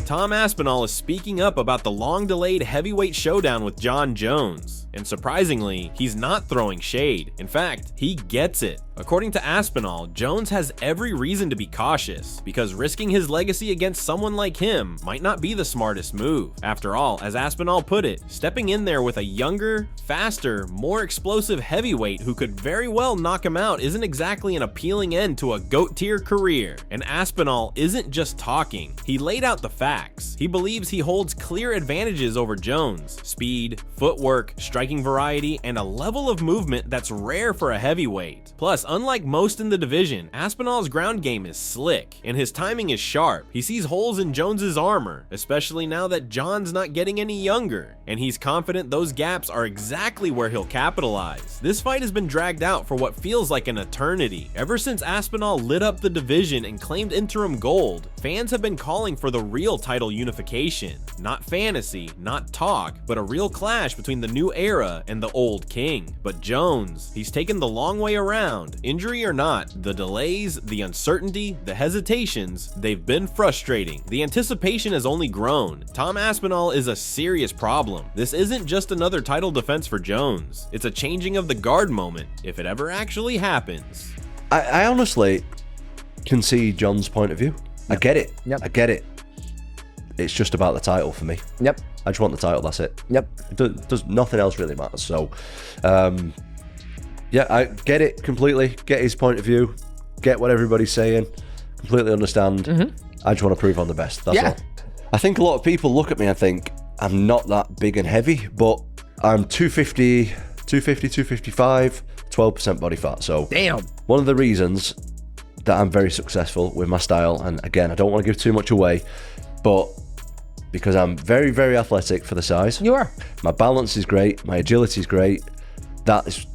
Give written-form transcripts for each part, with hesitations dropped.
Tom Aspinall is speaking up about the long-delayed heavyweight showdown with Jon Jones. And surprisingly, he's not throwing shade. In fact, he gets it. According to Aspinall, Jones has every reason to be cautious, because risking his legacy against someone like him might not be the smartest move. After all, as Aspinall put it, stepping in there with a younger, faster, more explosive heavyweight who could very well knock him out isn't exactly an appealing end to a GOAT-tier career. And Aspinall isn't just talking, he laid out the facts. He believes he holds clear advantages over Jones: speed, footwork, striking variety, and a level of movement that's rare for a heavyweight. Plus, unlike most in the division, Aspinall's ground game is slick, and his timing is sharp. He sees holes in Jones's armor, especially now that Jon's not getting any younger, and he's confident those gaps are exactly where he'll capitalize. This fight has been dragged out for what feels like an eternity. Ever since Aspinall lit up the division and claimed interim gold, fans have been calling for the real title unification. Not fantasy, not talk, but a real clash between the new era and the old king. But Jones, he's taken the long way around. Injury or not, the delays, the uncertainty, the hesitations, they've been frustrating. The anticipation has only grown. Tom Aspinall is a serious problem. This isn't just another title defense for Jones. It's a changing of the guard moment, if it ever actually happens. I honestly can see Jon's point of view. I get it. Yep. I get it. It's just about the title for me. Yep. I just want the title, that's it. Yep. Does nothing else really matters. So, yeah, I get it completely. Get his point of view. Get what everybody's saying. Completely understand. I just want to prove I'm the best. That's all. I think a lot of people look at me and think I'm not that big and heavy, but I'm 250, 255, 12% body fat. So, damn. One of the reasons that I'm very successful with my style, and again, I don't want to give too much away, but because I'm very, very athletic for the size. You are. My balance is great. My agility is great. That is,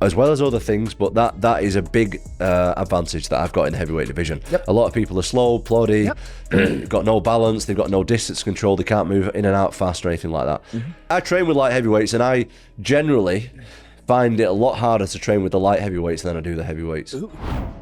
as well as other things, but that is a big advantage that I've got in the heavyweight division. Yep. A lot of people are slow, ploddy, they've got no balance, they've got no distance control, they can't move in and out fast or anything like that. I train with light heavyweights, and I generally find it a lot harder to train with the light heavyweights than I do the heavyweights.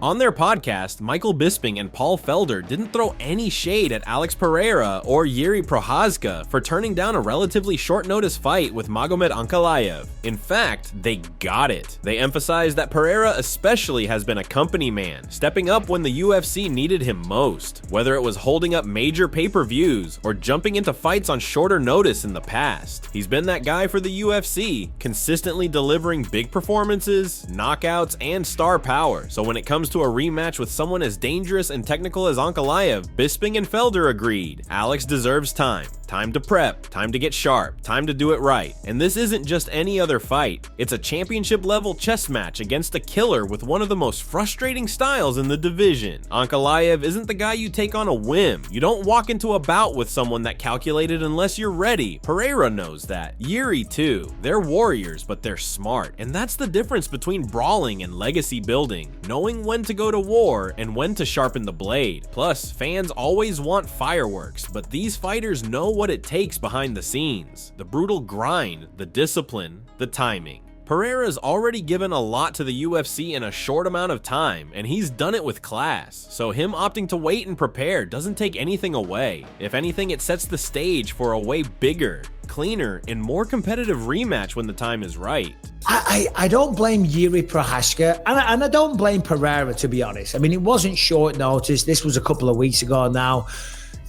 On their podcast, Michael Bisping and Paul Felder didn't throw any shade at Alex Pereira or Yuri Prochazka for turning down a relatively short-notice fight with Magomed Ankalaev. In fact, they got it. They emphasized that Pereira especially has been a company man, stepping up when the UFC needed him most, whether it was holding up major pay-per-views or jumping into fights on shorter notice in the past. He's been that guy for the UFC, consistently delivering big performances, knockouts, and star power. So when it comes to a rematch with someone as dangerous and technical as Ankalaev, Bisping and Felder agreed. Alex deserves time. Time to prep, time to get sharp, time to do it right. And this isn't just any other fight. It's a championship-level chess match against a killer with one of the most frustrating styles in the division. Ankalaev isn't the guy you take on a whim. You don't walk into a bout with someone that calculated unless you're ready. Pereira knows that. Yuri too. They're warriors, but they're smart. And that's the difference between brawling and legacy building. Knowing when to go to war and when to sharpen the blade. Plus, fans always want fireworks, but these fighters know what it takes behind the scenes. The brutal grind, the discipline, the timing. Pereira's already given a lot to the UFC in a short amount of time, and he's done it with class, so him opting to wait and prepare doesn't take anything away. If anything, it sets the stage for a way bigger, cleaner, and more competitive rematch when the time is right. I don't blame Yuri Prochazka, and I don't blame Pereira, to be honest. I mean, it wasn't short notice. This was a couple of weeks ago now.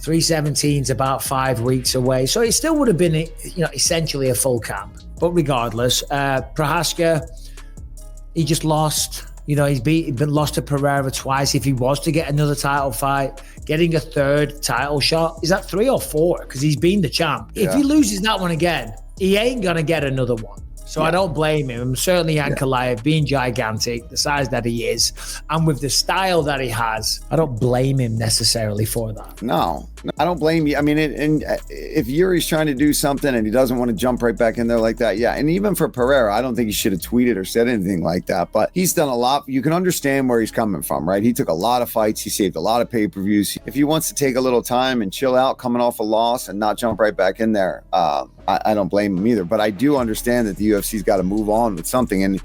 317's about 5 weeks away, so it still would have been, essentially a full camp. But regardless, Prochazka, he just lost. He's been lost to Pereira twice. If he was to get another title fight, getting a third title shot, is that 3 or 4? Because he's been the champ. Yeah. If he loses that one again, he ain't gonna get another one. So I don't blame him. Certainly Ankalaev, being gigantic, the size that he is, and with the style that he has, I don't blame him necessarily for that. No, I don't blame you. I mean, and if Yuri's trying to do something and he doesn't want to jump right back in there like that, yeah. And even for Pereira, I don't think he should have tweeted or said anything like that, but he's done a lot. You can understand where he's coming from, right? He took a lot of fights. He saved a lot of pay-per-views. If he wants to take a little time and chill out coming off a loss and not jump right back in there, I don't blame him either. But I do understand that the UFC's got to move on with something. And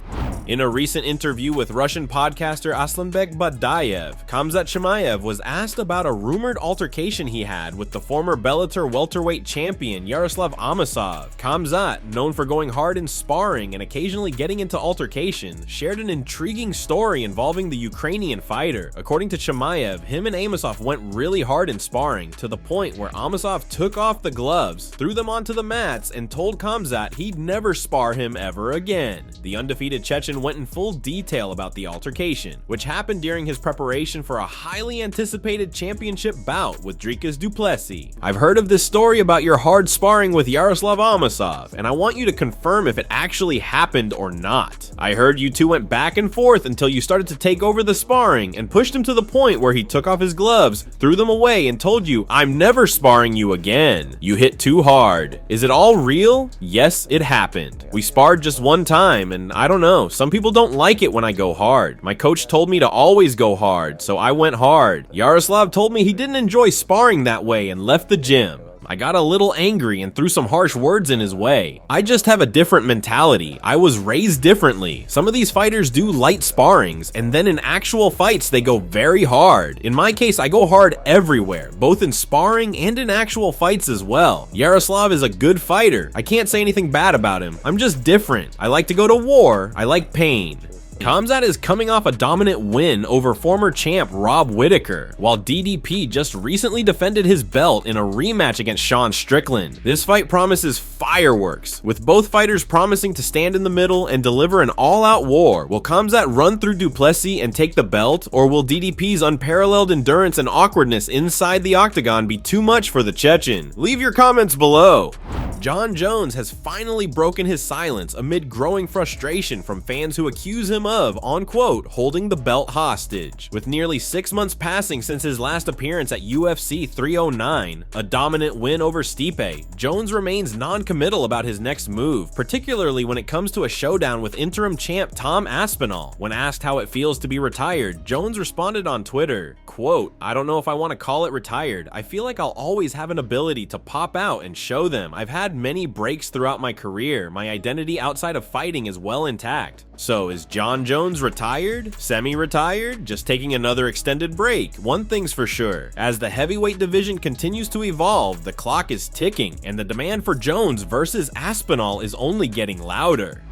In a recent interview with Russian podcaster Aslanbek Badayev, Khamzat Chimaev was asked about a rumored altercation he had with the former Bellator welterweight champion Yaroslav Amosov. Khamzat, known for going hard in sparring and occasionally getting into altercations, shared an intriguing story involving the Ukrainian fighter. According to Chimaev, him and Amosov went really hard in sparring, to the point where Amosov took off the gloves, threw them onto the mats, and told Khamzat he'd never spar him ever again. The undefeated Chechen went in full detail about the altercation, which happened during his preparation for a highly anticipated championship bout with Dricus du Plessis. I've heard of this story about your hard sparring with Yaroslav Amosov, and I want you to confirm if it actually happened or not. I heard you two went back and forth until you started to take over the sparring and pushed him to the point where he took off his gloves, threw them away, and told you, "I'm never sparring you again. You hit too hard." Is it all real? Yes, it happened. We sparred just one time, and I don't know, some people don't like it when I go hard. My coach told me to always go hard, so I went hard. Yaroslav told me he didn't enjoy sparring that way and left the gym. I got a little angry and threw some harsh words in his way. I just have a different mentality. I was raised differently. Some of these fighters do light sparrings, and then in actual fights they go very hard. In my case, I go hard everywhere, both in sparring and in actual fights as well. Yaroslav is a good fighter. I can't say anything bad about him. I'm just different. I like to go to war. I like pain. Khamzat is coming off a dominant win over former champ Rob Whittaker, while DDP just recently defended his belt in a rematch against Sean Strickland. This fight promises fireworks, with both fighters promising to stand in the middle and deliver an all-out war. Will Khamzat run through du Plessis and take the belt, or will DDP's unparalleled endurance and awkwardness inside the octagon be too much for the Chechen? Leave your comments below. Jon Jones has finally broken his silence amid growing frustration from fans who accuse him of, on quote, holding the belt hostage. With nearly 6 months passing since his last appearance at UFC 309, a dominant win over Stipe, Jones remains non-committal about his next move, particularly when it comes to a showdown with interim champ Tom Aspinall. When asked how it feels to be retired, Jones responded on Twitter, quote, "I don't know if I want to call it retired. I feel like I'll always have an ability to pop out and show them. I've had many breaks throughout my career. My identity outside of fighting is well intact." So is Jon Jones retired? Semi-retired? Just taking another extended break? One thing's for sure, as the heavyweight division continues to evolve, the clock is ticking, and the demand for Jones versus Aspinall is only getting louder.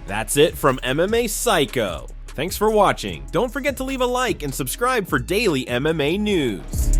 That's it from MMA Psycho. Thanks for watching. Don't forget to leave a like and subscribe for daily MMA news.